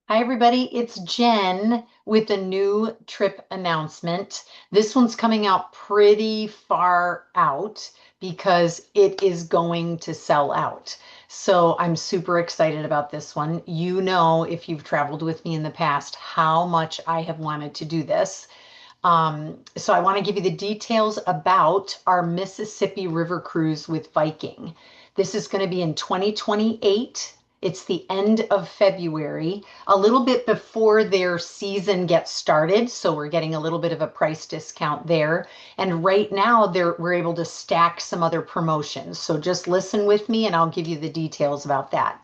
Hi, everybody. It's Jen with a new trip announcement. This one's coming out pretty far out because it is going to sell out. So I'm super excited about this one. You know, if you've traveled with me in the past, how much I have wanted to do this. So I want to give you the details about our Mississippi River cruise with Viking. This is going to be in 2028. It's the end of February, a little bit before their season gets started. So we're getting a little bit of a price discount there. And right now we're able to stack some other promotions. So just listen with me and I'll give you the details about that.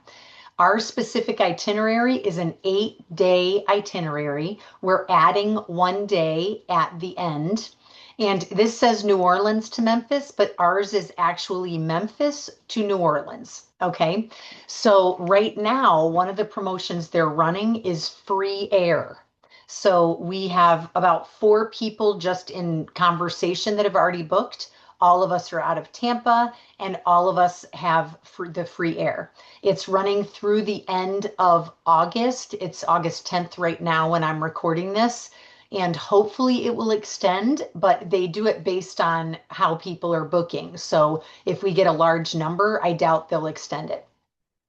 Our specific itinerary is an 8-day itinerary. We're adding 1 day at the end. And this says New Orleans to Memphis, but ours is actually Memphis to New Orleans. Okay. So right now, one of the promotions they're running is free air. So we have about 4 people just in conversation that have already booked. All of us are out of Tampa, and all of us have the free air. It's running through the end of August. It's August 10th right now when I'm recording this, and hopefully it will extend, but they do it based on how people are booking. So if we get a large number, I doubt they'll extend it.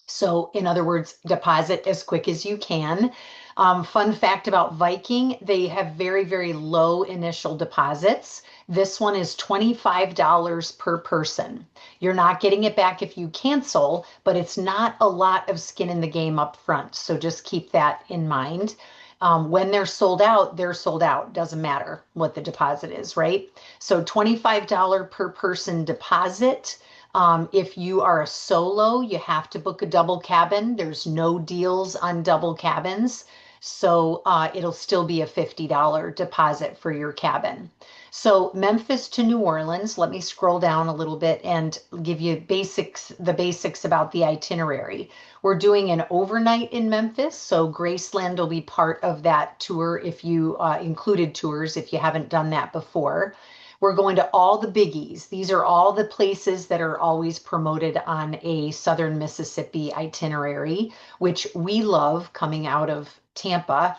So, in other words, deposit as quick as you can. Fun fact about Viking, they have very, very low initial deposits. This one is $25 per person. You're not getting it back if you cancel, but it's not a lot of skin in the game up front. So just keep that in mind. When they're sold out, they're sold out. Doesn't matter what the deposit is, right? So $25 per person deposit. If you are a solo, you have to book a double cabin. There's no deals on double cabins. So it'll still be a $50 deposit for your cabin. So Memphis to New Orleans, let me scroll down a little bit and give you the basics about the itinerary. We're doing an overnight in Memphis, so Graceland will be part of that tour if you included tours if you haven't done that before. We're going to all the biggies. These are all the places that are always promoted on a Southern Mississippi itinerary, which we love coming out of Tampa,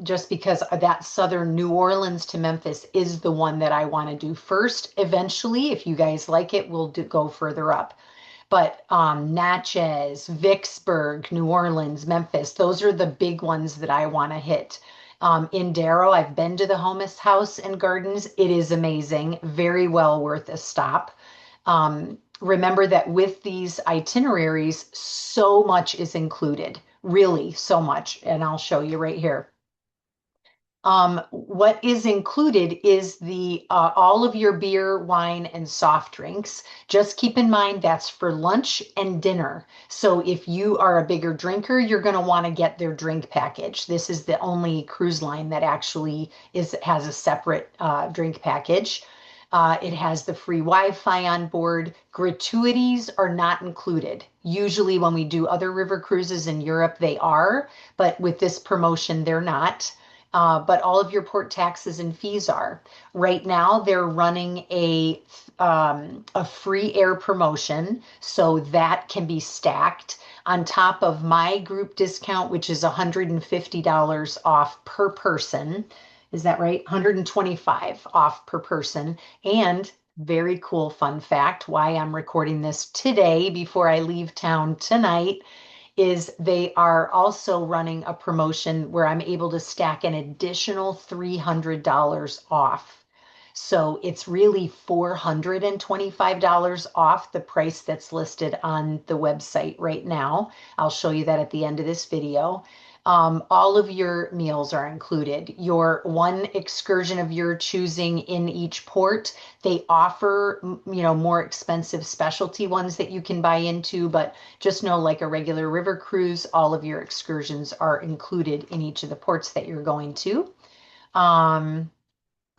just because that Southern New Orleans to Memphis is the one that I want to do first. Eventually, if you guys like it, go further up. But Natchez, Vicksburg, New Orleans, Memphis, those are the big ones that I want to hit. In Darrow, I've been to the Homeless House and Gardens. It is amazing, very well worth a stop. Remember that with these itineraries, so much is included, really so much. And I'll show you right here. What is included is the all of your beer, wine, and soft drinks. Just keep in mind that's for lunch and dinner. So if you are a bigger drinker, you're going to want to get their drink package. This is the only cruise line that actually has a separate drink package. It has the free Wi-Fi on board. Gratuities are not included. Usually, when we do other river cruises in Europe, they are, but with this promotion, they're not. But all of your port taxes and fees are. Right now, they're running a free air promotion, so that can be stacked on top of my group discount, which is $150 off per person. Is that right? 125 off per person. And very cool fun fact, why I'm recording this today before I leave town tonight is they are also running a promotion where I'm able to stack an additional $300 off. So it's really $425 off the price that's listed on the website right now. I'll show you that at the end of this video. All of your meals are included. Your one excursion of your choosing in each port, they offer, more expensive specialty ones that you can buy into, but just know like a regular river cruise, all of your excursions are included in each of the ports that you're going to. Um,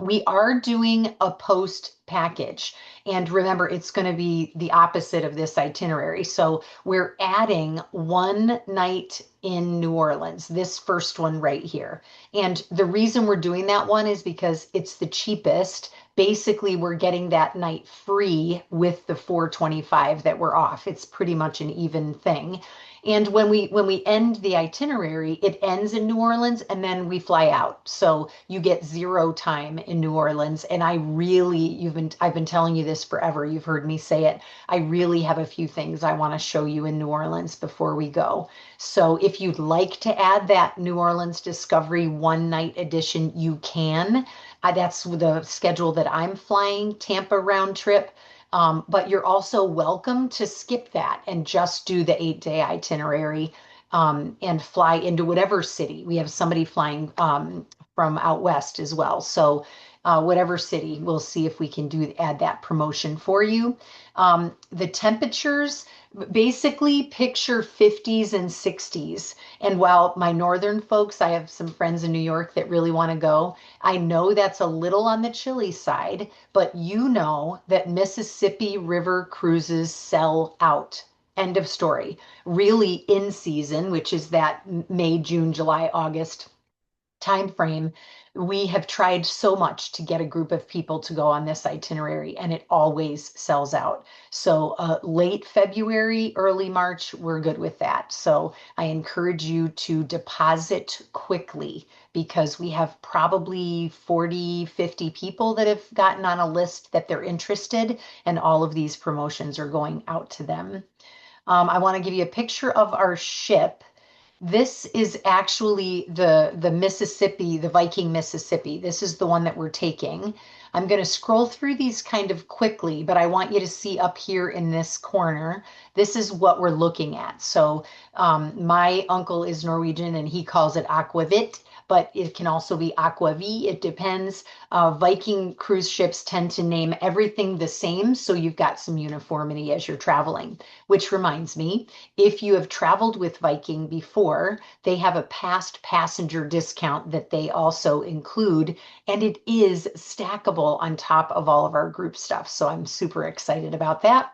we are doing a post package. And remember, it's going to be the opposite of this itinerary. So we're adding 1 night in New Orleans, this first one right here. And the reason we're doing that one is because it's the cheapest. Basically, we're getting that night free with the 425 that we're off. It's pretty much an even thing. And when we end the itinerary, it ends in New Orleans and then we fly out. So you get zero time in New Orleans. And I've been telling you this forever. You've heard me say it. I really have a few things I want to show you in New Orleans before we go. So if you'd like to add that New Orleans Discovery one night edition, you can. That's the schedule that I'm flying, Tampa round trip. But you're also welcome to skip that and just do the 8 day itinerary and fly into whatever city. We have somebody flying from out west as well. So whatever city, we'll see if we can add that promotion for you. The temperatures, basically picture 50s and 60s. And while my northern folks, I have some friends in New York that really want to go. I know that's a little on the chilly side, but you know that Mississippi River cruises sell out. End of story. Really in season, which is that May, June, July, August time frame, we have tried so much to get a group of people to go on this itinerary, and it always sells out. So late February, early March, we're good with that. So I encourage you to deposit quickly because we have probably 40, 50 people that have gotten on a list that they're interested, and all of these promotions are going out to them. I want to give you a picture of our ship. This is actually the Mississippi, the Viking Mississippi. This is the one that we're taking. I'm going to scroll through these kind of quickly, but I want you to see up here in this corner. This is what we're looking at. So my uncle is Norwegian and he calls it aquavit, but it can also be aquavi. It depends. Viking cruise ships tend to name everything the same, so you've got some uniformity as you're traveling. Which reminds me, if you have traveled with Viking before, they have a past passenger discount that they also include, and it is stackable on top of all of our group stuff. So I'm super excited about that.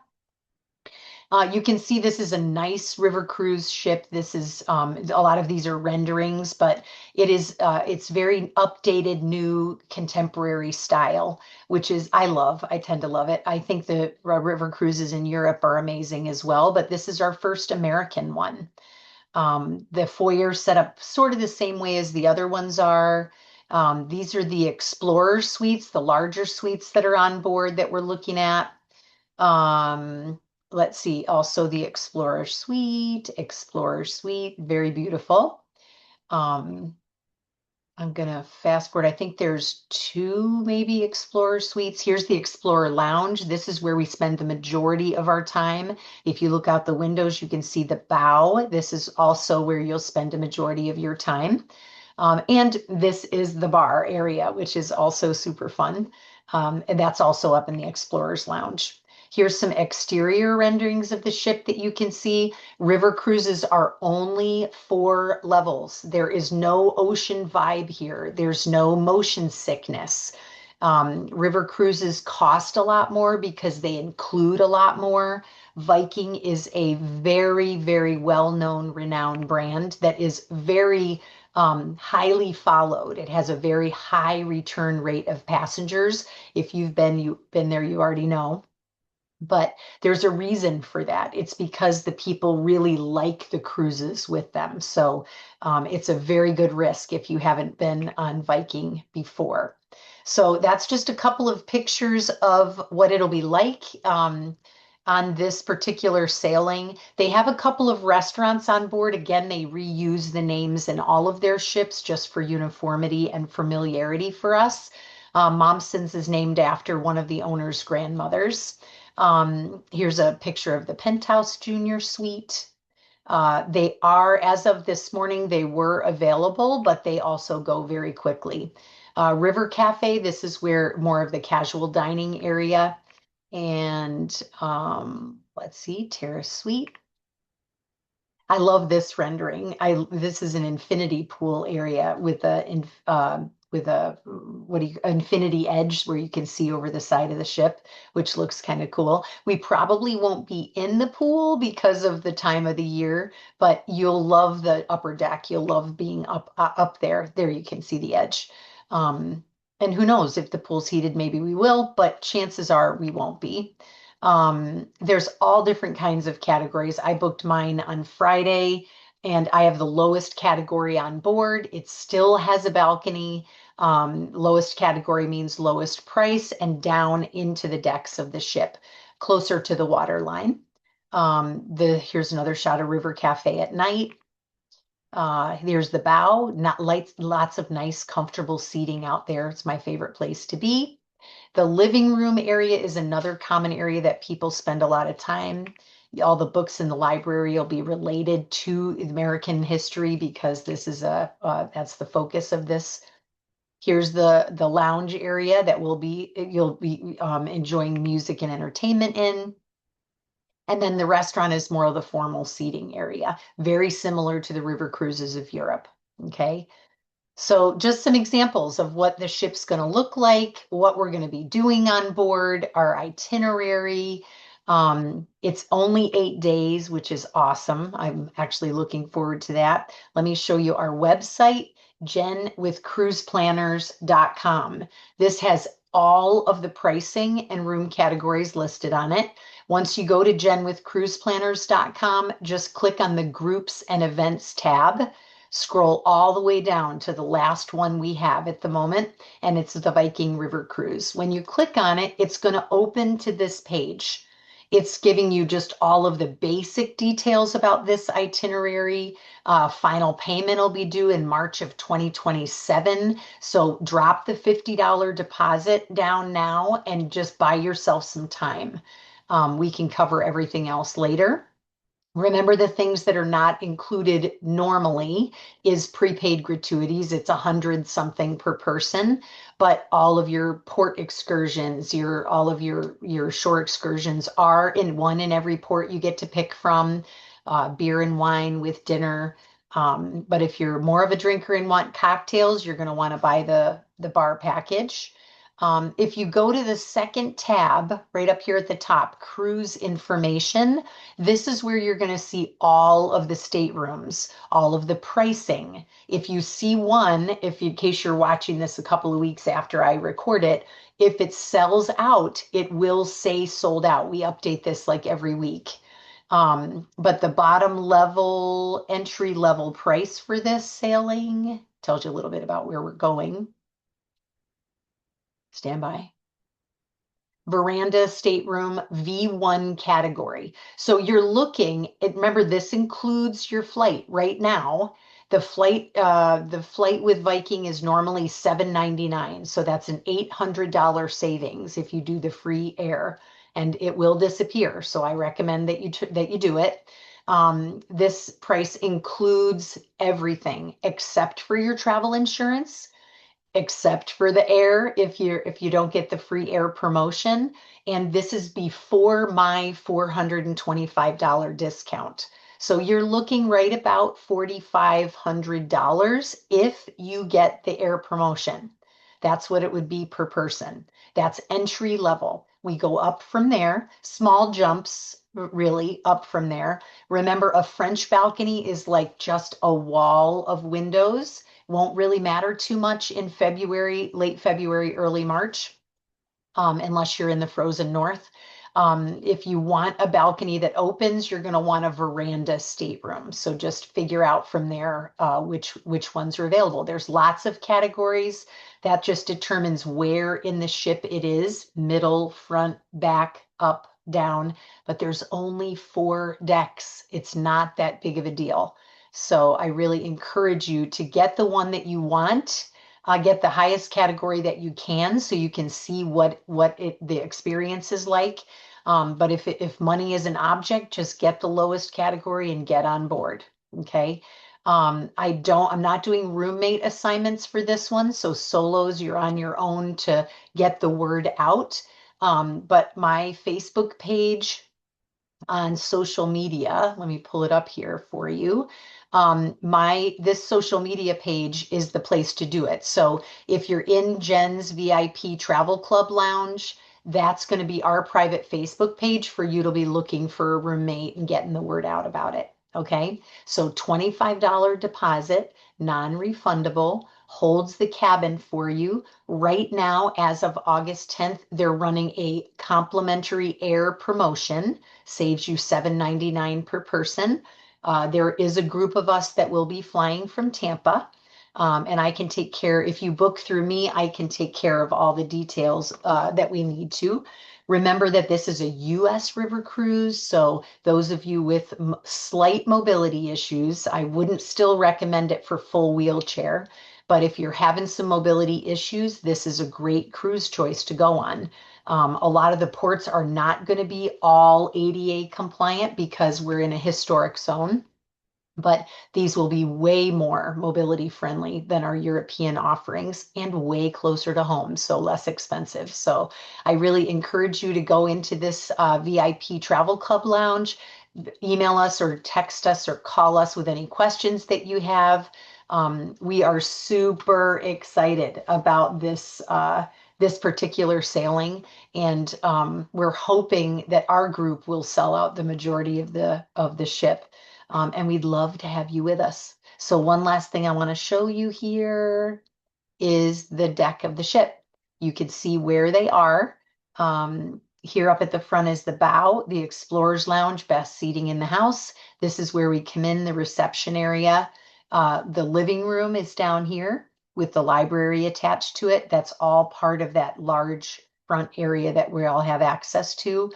You can see this is a nice river cruise ship. This is a lot of these are renderings, but it's very updated, new, contemporary style, which is I love. I tend to love it. I think the river cruises in Europe are amazing as well, but this is our first American one. The foyer set up sort of the same way as the other ones are. These are the Explorer suites, the larger suites that are on board that we're looking at. Um, let's see, also the Explorer Suite, very beautiful. Um, I'm gonna fast forward. I think there's two maybe Explorer suites. Here's the Explorer Lounge. This is where we spend the majority of our time. If you look out the windows, you can see the bow. This is also where you'll spend a majority of your time. And this is the bar area, which is also super fun. And that's also up in the Explorer's Lounge. Here's some exterior renderings of the ship that you can see. River cruises are only 4 levels. There is no ocean vibe here. There's no motion sickness. River cruises cost a lot more because they include a lot more. Viking is a very, very well-known, renowned brand that is very highly followed. It has a very high return rate of passengers. If you've been there, you already know. But there's a reason for that. It's because the people really like the cruises with them. So it's a very good risk if you haven't been on Viking before. So that's just a couple of pictures of what it'll be like on this particular sailing. They have a couple of restaurants on board. Again, they reuse the names in all of their ships just for uniformity and familiarity for us. Momsen's is named after one of the owner's grandmothers. Here's a picture of the Penthouse Junior Suite. They are, as of this morning, they were available, but they also go very quickly. River Cafe, this is where more of the casual dining area. And let's see, Terrace Suite. I love this rendering. This is an infinity pool area with a what do you infinity edge where you can see over the side of the ship, which looks kind of cool. We probably won't be in the pool because of the time of the year, but you'll love the upper deck. You'll love being up there. There you can see the edge. And who knows if the pool's heated, maybe we will, but chances are we won't be. There's all different kinds of categories. I booked mine on Friday and I have the lowest category on board. It still has a balcony. Lowest category means lowest price and down into the decks of the ship, closer to the water line. Here's another shot of River Cafe at night. There's the bow, not lights, lots of nice, comfortable seating out there. It's my favorite place to be. The living room area is another common area that people spend a lot of time. All the books in the library will be related to American history because this is that's the focus of this. Here's the lounge area that you'll be enjoying music and entertainment in. And then the restaurant is more of the formal seating area, very similar to the river cruises of Europe. Okay. So just some examples of what the ship's going to look like, what we're going to be doing on board, our itinerary. It's only 8 days, which is awesome. I'm actually looking forward to that. Let me show you our website, jenwithcruiseplanners.com. This has all of the pricing and room categories listed on it. Once you go to jenwithcruiseplanners.com, just click on the groups and events tab. Scroll all the way down to the last one we have at the moment, and it's the Viking River Cruise. When you click on it, it's going to open to this page. It's giving you just all of the basic details about this itinerary. Final payment will be due in March of 2027. So drop the $50 deposit down now and just buy yourself some time. We can cover everything else later. Remember, the things that are not included normally is prepaid gratuities. It's 100 something per person, but all of your port excursions, all of your shore excursions are in one in every port you get to pick from, beer and wine with dinner. But if you're more of a drinker and want cocktails, you're going to want to buy the bar package. If you go to the second tab right up here at the top, cruise information, this is where you're going to see all of the staterooms, all of the pricing. If you see one, if in case you're watching this a couple of weeks after I record it, if it sells out, it will say sold out. We update this like every week. But the bottom level, entry level price for this sailing tells you a little bit about where we're going. Stand by. Veranda stateroom V1 category. So you're looking, remember this includes your flight right now. The flight with Viking is normally $799. So that's an $800 savings if you do the free air, and it will disappear. So I recommend that you do it. This price includes everything except for your travel insurance, except for the air if you don't get the free air promotion. And this is before my $425 discount. So you're looking right about $4,500 if you get the air promotion. That's what it would be per person. That's entry level. We go up from there, small jumps really up from there. Remember, a French balcony is like just a wall of windows. Won't really matter too much in February, late February, early March, unless you're in the frozen north. If you want a balcony that opens, you're going to want a veranda stateroom. So just figure out from there which ones are available. There's lots of categories. That just determines where in the ship it is: middle, front, back, up, down. But there's only 4 decks. It's not that big of a deal. So I really encourage you to get the one that you want. Get the highest category that you can so you can see what the experience is like. But if money is an object, just get the lowest category and get on board. Okay. I'm not doing roommate assignments for this one. So solos, you're on your own to get the word out. But my Facebook page on social media, let me pull it up here for you. This social media page is the place to do it. So if you're in Jen's VIP Travel Club Lounge, that's going to be our private Facebook page for you to be looking for a roommate and getting the word out about it. Okay. So $25 deposit, non-refundable, holds the cabin for you. Right now, as of August 10th, they're running a complimentary air promotion, saves you $7.99 per person. There is a group of us that will be flying from Tampa. And I can take care, if you book through me, I can take care of all the details that we need to. Remember that this is a U.S. river cruise, so those of you with slight mobility issues, I wouldn't still recommend it for full wheelchair. But if you're having some mobility issues, this is a great cruise choice to go on. A lot of the ports are not going to be all ADA compliant because we're in a historic zone, but these will be way more mobility friendly than our European offerings and way closer to home, so less expensive. So I really encourage you to go into this VIP Travel Club Lounge, email us or text us or call us with any questions that you have. We are super excited about this particular sailing, and we're hoping that our group will sell out the majority of the ship. And we'd love to have you with us. So one last thing I want to show you here is the deck of the ship. You can see where they are. Here up at the front is the bow, the Explorer's Lounge, best seating in the house. This is where we come in, the reception area. The living room is down here with the library attached to it. That's all part of that large front area that we all have access to.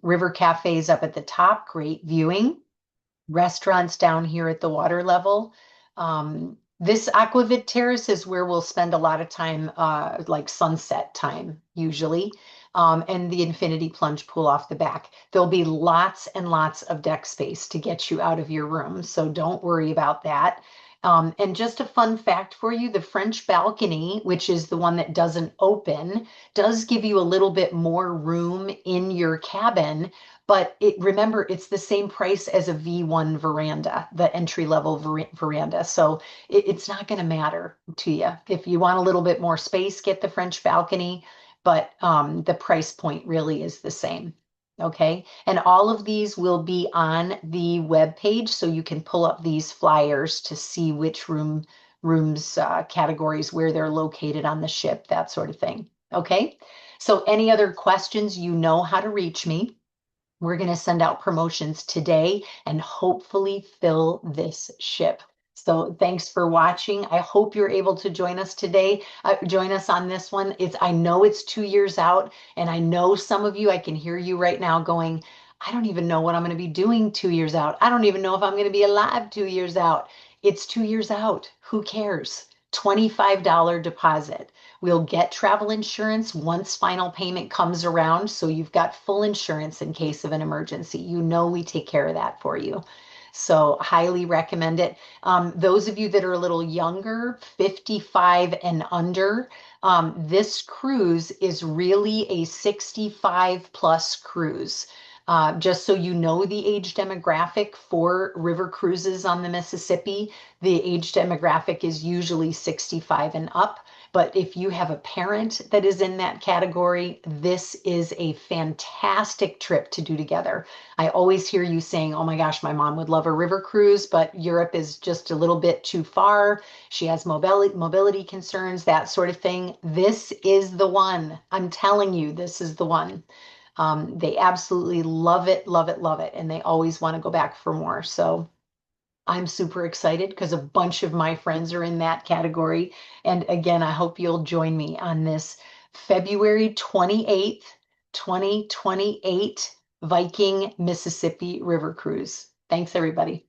River cafes up at the top, great viewing. Restaurants down here at the water level. This Aquavit Terrace is where we'll spend a lot of time, like sunset time, usually, and the infinity plunge pool off the back. There'll be lots and lots of deck space to get you out of your room, so don't worry about that. And just a fun fact for you, the French balcony, which is the one that doesn't open, does give you a little bit more room in your cabin, but remember, it's the same price as a V1 veranda, the entry level veranda. So it's not going to matter to you. If you want a little bit more space, get the French balcony, but the price point really is the same. Okay. And all of these will be on the web page, so you can pull up these flyers to see which rooms categories, where they're located on the ship, that sort of thing. Okay. So any other questions, you know how to reach me. We're going to send out promotions today and hopefully fill this ship. So thanks for watching. I hope you're able to join us today. Join us on this one. I know it's 2 years out, and I know some of you, I can hear you right now going, I don't even know what I'm going to be doing 2 years out. I don't even know if I'm going to be alive 2 years out. It's 2 years out. Who cares? $25 deposit. We'll get travel insurance once final payment comes around, so you've got full insurance in case of an emergency. You know we take care of that for you. So highly recommend it. Those of you that are a little younger, 55 and under, this cruise is really a 65 plus cruise. Just so you know the age demographic for river cruises on the Mississippi, the age demographic is usually 65 and up. But if you have a parent that is in that category, this is a fantastic trip to do together. I always hear you saying, oh my gosh, my mom would love a river cruise, but Europe is just a little bit too far. She has mobility concerns, that sort of thing. This is the one. I'm telling you, this is the one. They absolutely love it, love it, love it, and they always want to go back for more. So I'm super excited because a bunch of my friends are in that category. And again, I hope you'll join me on this February 28th, 2028 Viking Mississippi River Cruise. Thanks, everybody.